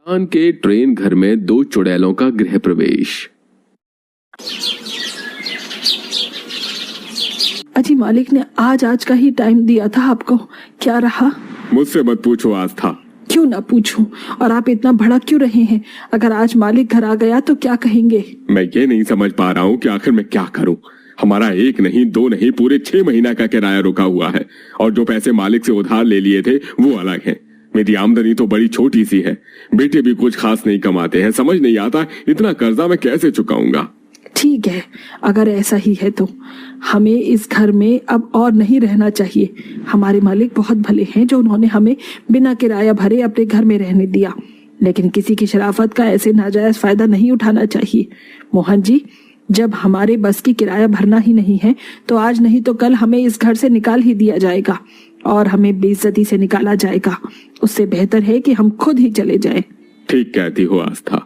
खान के ट्रेन घर में दो चुड़ैलों का गृह प्रवेश। अजी मालिक ने आज का ही टाइम दिया था आपको, क्या रहा? मुझसे मत पूछो आस्था। क्यों ना पूछूं? और आप इतना भड़क क्यों रहे हैं? अगर आज मालिक घर आ गया तो क्या कहेंगे? मैं ये नहीं समझ पा रहा हूँ कि आखिर मैं क्या करूँ। हमारा 1 नहीं 2 नहीं पूरे 6 महीना का किराया रुका हुआ है और जो पैसे मालिक से उधार ले लिए थे वो अलग हैं। मेरी आमदनी तो बड़ी छोटी सी है, बेटे भी कुछ खास नहीं कमाते हैं। समझ नहीं आता इतना कर्जा मैं कैसे चुकाऊंगा। ठीक है, अगर ऐसा ही है तो हमें इस घर में अब और नहीं रहना चाहिए। हमारे मालिक बहुत भले हैं जो उन्होंने हमें बिना किराया भरे अपने घर में रहने दिया, लेकिन किसी की शराफत का ऐसे नाजायज फायदा नहीं उठाना चाहिए। मोहन जी, जब हमारे बस की किराया भरना ही नहीं है तो आज नहीं तो कल हमें इस घर से निकाल ही दिया जाएगा और हमें बेइज्जती से निकाला जाएगा। उससे बेहतर है कि हम खुद ही चले जाएं। ठीक कहती हो आस्था।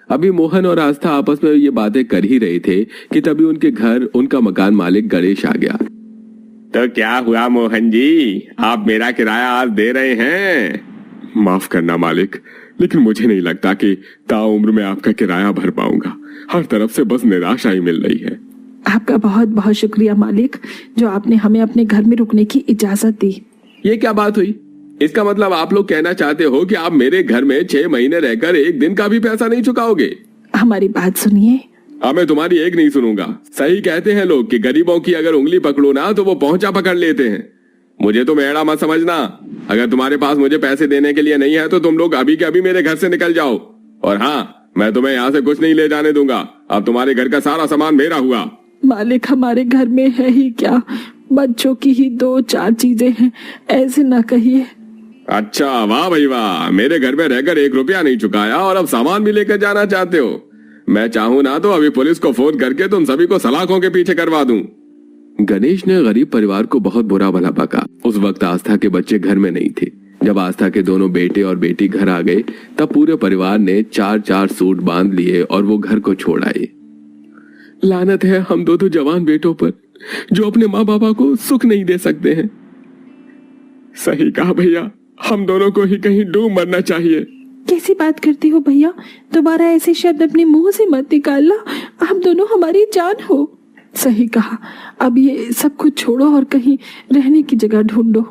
अभी मोहन और आस्था आपस में ये बातें कर ही रहे थे कि तभी उनके घर उनका मकान मालिक गणेश आ गया। तो क्या हुआ मोहन जी, आप मेरा किराया आज दे रहे हैं? माफ करना मालिक, लेकिन मुझे नहीं लगता कि ताउम्र में आपका किराया भर पाऊंगा। हर तरफ से बस निराशा ही मिल रही है। आपका बहुत बहुत शुक्रिया मालिक, जो आपने हमें अपने घर में रुकने की इजाजत दी। ये क्या बात हुई? इसका मतलब आप लोग कहना चाहते हो कि आप मेरे घर में 6 महीने रहकर 1 दिन का भी पैसा नहीं चुकाओगे? हमारी बात सुनिए। मैं तुम्हारी एक नहीं सुनूंगा। सही कहते हैं लोग कि गरीबों की अगर उंगली पकड़ो ना तो वो पहुंचा पकड़ लेते हैं। मुझे तो मेड़ा मत समझना। अगर तुम्हारे पास मुझे पैसे देने के लिए नहीं है तो तुम लोग अभी के अभी मेरे घर से निकल जाओ। और हाँ, मैं तुम्हें यहाँ से कुछ नहीं ले जाने दूंगा। अब तुम्हारे घर का सारा सामान मेरा हुआ। मालिक, हमारे घर में है ही क्या, बच्चों की ही 2-4 चीजें हैं, ऐसे ना कहिए। अच्छा, वाह भाई वाह, मेरे घर में रहकर 1 रुपया नहीं चुकाया और अब सामान भी लेकर जाना चाहते हो। मैं चाहूं ना तो अभी पुलिस को फोन करके तुम सभी को सलाखों के पीछे करवा दूं। गणेश ने गरीब परिवार को बहुत बुरा भला बका। उस वक्त आस्था के बच्चे घर में नहीं थे। जब आस्था के दोनों बेटे और बेटी घर आ गए तब पूरे परिवार ने 4-4 सूट बांध लिए और वो घर को छोड़ आए। लानत है हम दो जवान बेटों पर जो अपने माँ बाबा को सुख नहीं दे सकते हैं। सही कहा भैया, हम दोनों को ही कहीं डूब मरना चाहिए। कैसी बात करती हो भैया, दोबारा ऐसे शब्द अपने मुंह से मत निकालना। आप दोनों हमारी जान हो। सही कहा, अब ये सब कुछ छोड़ो और कहीं रहने की जगह ढूंढो।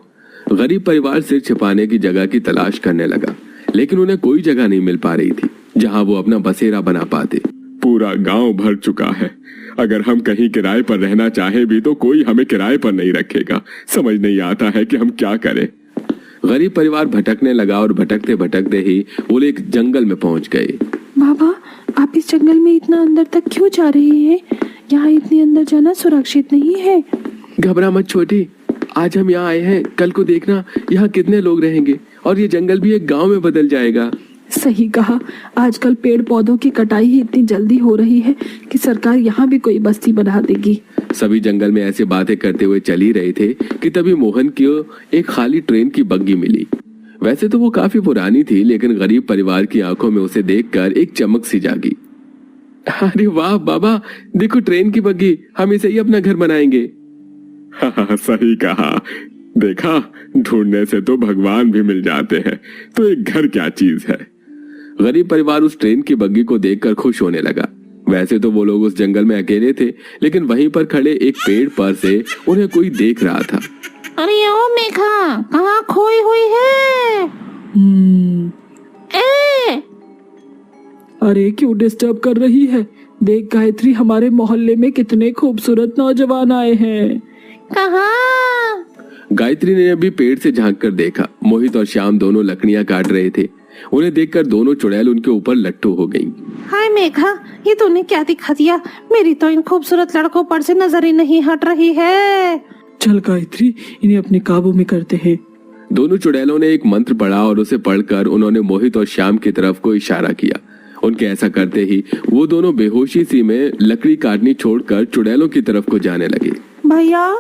गरीब परिवार सिर छिपाने की जगह की तलाश करने लगा, लेकिन उन्हें कोई जगह नहीं मिल पा रही थी जहां वो अपना बसेरा बना पाते। पूरा गांव भर चुका है। अगर हम कहीं किराए पर रहना चाहे भी तो कोई हमें किराए पर नहीं रखेगा। समझ नहीं आता है कि हम क्या करें। गरीब परिवार भटकने लगा और भटकते भटकते ही वो एक जंगल में पहुंच गए। बाबा, आप इस जंगल में इतना अंदर तक क्यों जा रहे हैं? यहाँ इतने अंदर जाना सुरक्षित नहीं है। घबरा मत छोटी, आज हम यहाँ आए हैं, कल को देखना यहाँ कितने लोग रहेंगे और ये जंगल भी एक गांव में बदल जाएगा। सही कहा, आजकल पेड़ पौधों की कटाई ही इतनी जल्दी हो रही है कि सरकार यहाँ भी कोई बस्ती बना देगी। सभी जंगल में ऐसे बातें करते हुए चल ही रहे थे कि तभी मोहन को एक खाली ट्रेन की बग्गी मिली। वैसे तो वो काफी पुरानी थी, लेकिन गरीब परिवार की आंखों में उसे देखकर एक चमक सी जागी। अरे वाह बाबा, देखो ट्रेन की बग्गी, हम इसे ही अपना घर बनाएंगे। हाँ, सही कहा। देखा, ढूंढने से तो भगवान भी मिल जाते हैं, तो एक घर क्या चीज है। गरीब परिवार उस ट्रेन की बग्गी को देखकर खुश होने लगा। वैसे तो वो लोग उस जंगल में अकेले थे, लेकिन वहीं पर खड़े एक पेड़ पर से उन्हें कोई देख रहा था। अरे ओ मेघा, कहाँ खोई हुई है? अरे क्यों डिस्टर्ब कर रही है? देख गायत्री, हमारे मोहल्ले में कितने खूबसूरत नौजवान आए हैं। कहाँ? गायत्री ने अभी पेड़ से झांक कर देखा। मोहित और श्याम दोनों लकड़ियां काट रहे थे। उन्हें देखकर दोनों चुड़ैल उनके ऊपर लट्टू हो गईं। हाय मेघा, ये तूने क्या दिखा दिया? मेरी तो इन खूबसूरत लड़कों पर से नजर ही नहीं हट रही है। चल गायत्री, इन्हें अपने काबू में करते हैं। दोनों चुड़ैलों ने एक मंत्र पढ़ा और उसे पढ़कर उन्होंने मोहित और श्याम की तरफ को इशारा किया। उनके ऐसा करते ही वो दोनों बेहोशी सी में लकड़ी काटनी छोड़कर चुड़ैलों की तरफ को जाने लगे। भैया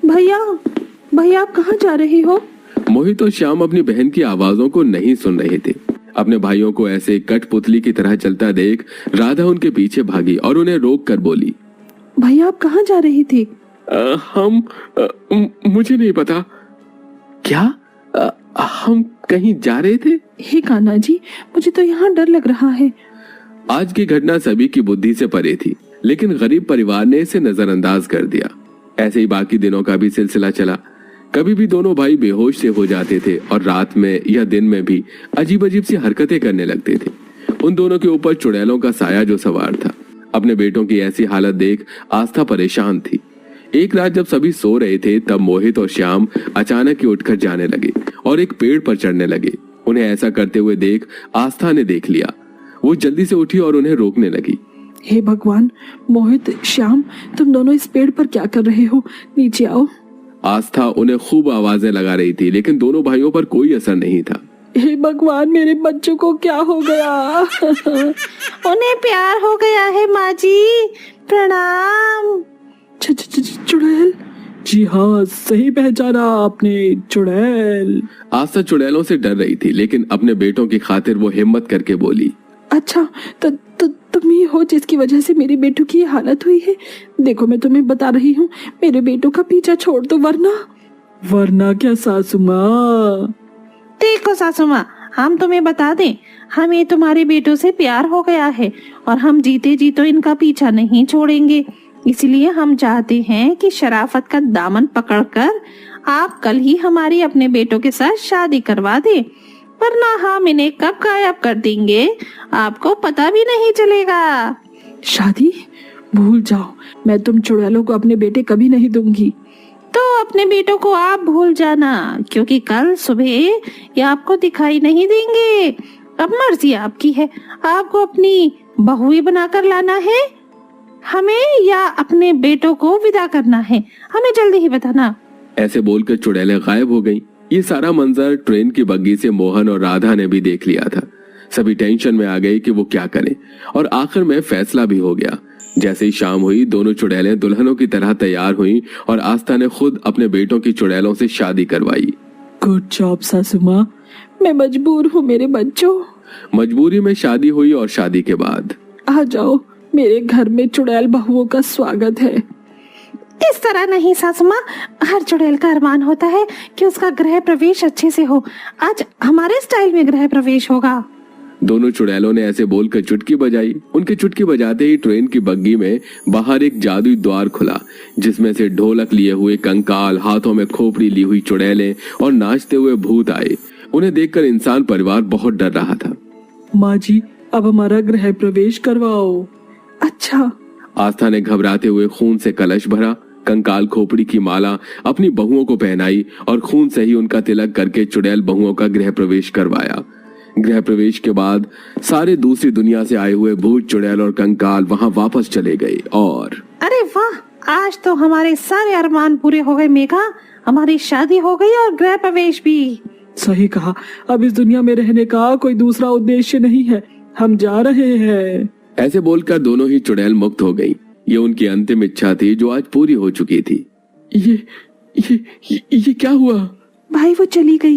भैया भैया, आप कहाँ जा रहे हो? मोहित और श्याम अपनी बहन की आवाजों को नहीं सुन रहे थे। अपने भाइयों को ऐसे कठपुतली की तरह चलता देख राधा उनके पीछे भागी और उन्हें रोक कर बोली, भैया आप कहाँ जा रही थी? मुझे नहीं पता। क्या? हम कहीं जा रहे थे? हे कान्हा जी, मुझे तो यहाँ डर लग रहा है। आज की घटना सभी की बुद्धि से परे थी, लेकिन गरीब परिवार ने इसे नजरअंदाज कर दिया। ऐसे ही बाकी दिनों का भी सिलसिला चला। कभी भी दोनों भाई बेहोश से हो जाते थे और रात में या दिन में भी अजीब अजीब सी हरकतें करने लगते थे। उन दोनों के ऊपर चुड़ैलों का साया जो सवार था। अपने बेटों की ऐसी हालत देख आस्था परेशान थी। एक रात जब सभी सो रहे थे तब मोहित और श्याम अचानक ही उठकर जाने लगे और एक पेड़ पर चढ़ने लगे। उन्हें ऐसा करते हुए देख आस्था ने देख लिया। वो जल्दी से उठी और उन्हें रोकने लगी। हे भगवान, मोहित, श्याम, तुम दोनों इस पेड़ पर क्या कर रहे हो? नीचे आओ। आस्था उन्हें खूब आवाजें लगा रही थी, लेकिन दोनों भाइयों पर कोई असर नहीं था। हे भगवान, मेरे बच्चों को क्या हो गया? उन्हें प्यार हो गया है माँ जी, प्रणाम। चुड़ैल? जी हाँ, सही पहचाना आपने, चुड़ैल। आस्था चुड़ैलों से डर रही थी, लेकिन अपने बेटों की खातिर वो हिम्मत करके बोली, अच्छा, तो तुम ही हो जिसकी वजह से मेरे बेटों की ये हालत हुई है। देखो, मैं तुम्हें बता रही हूँ, मेरे बेटों का पीछा छोड़ दो, वरना क्या सासू माँ? देखो सासू माँ, हम तुम्हें बता दें, हमें तुम्हारे बेटों से प्यार हो गया है और हम जीते जी तो इनका पीछा नहीं छोड़ेंगे। इसलिए हम चाहते हैं कि शराफत का दामन पकड़कर आप कल ही हमारी अपने बेटों के साथ शादी करवा दें, वरना हम इन्हें कब गायब कर देंगे आपको पता भी नहीं चलेगा। शादी? भूल जाओ, मैं तुम चुड़ैलों को अपने बेटे कभी नहीं दूंगी। तो अपने बेटों को आप भूल जाना, क्योंकि कल सुबह ये आपको दिखाई नहीं देंगे। अब मर्जी आपकी है, आपको अपनी बहू ही बनाकर लाना है हमें या अपने बेटों को विदा करना है, हमें जल्दी ही बताना। ऐसे बोलकर चुड़ैलें गायब हो गईं। ये सारा मंजर ट्रेन की बग्गी से मोहन और राधा ने भी देख लिया था। सभी टेंशन में आ गए कि वो क्या करें, और आखिर में फैसला भी हो गया। जैसे ही शाम हुई, दोनों चुड़ैलें दुल्हनों की तरह तैयार हुईं और आस्था ने खुद अपने बेटों की चुड़ैलों से शादी करवाई। गुड जॉब सासू माँ, मैं मजबूर हूँ मेरे बच्चों। मजबूरी में शादी हुई और शादी के बाद आ जाओ, मेरे घर में चुड़ैल बहुओं का स्वागत है। इस तरह नहीं सासू माँ, हर चुड़ैल का अरमान होता है कि उसका गृह प्रवेश अच्छे से हो। आज हमारे स्टाइल में गृह प्रवेश होगा। दोनों चुड़ैलों ने ऐसे बोलकर चुटकी बजाई। उनके चुटकी बजाते ही ट्रेन की बग्गी में बाहर एक जादुई द्वार खुला, जिसमें से ढोलक लिए हुए कंकाल, हाथों में खोपड़ी ली हुई चुड़ैलें और नाचते हुए भूत आए। उन्हें देखकर इंसान परिवार बहुत डर रहा था। माँ जी, अब हमारा गृह प्रवेश करवाओ। अच्छा। आस्था ने घबराते हुए खून से कलश भरा, कंकाल खोपड़ी की माला अपनी बहुओं को पहनाई और खून से ही उनका तिलक करके चुड़ैल बहुओं का गृह प्रवेश करवाया। गृह प्रवेश के बाद सारे दूसरी दुनिया से आए हुए भूत, चुड़ैल और कंकाल वहां वापस चले गए। और अरे वाह, आज तो हमारे सारे अरमान पूरे हो गए मेघा। हमारी शादी हो गई और गृह प्रवेश भी। सही कहा, अब इस दुनिया में रहने का कोई दूसरा उद्देश्य नहीं है, हम जा रहे हैं। ऐसे बोलकर दोनों ही चुड़ैल मुक्त हो गईं। ये उनकी अंतिम इच्छा थी जो आज पूरी हो चुकी थी। ये क्या हुआ? भाई, वो चली गई।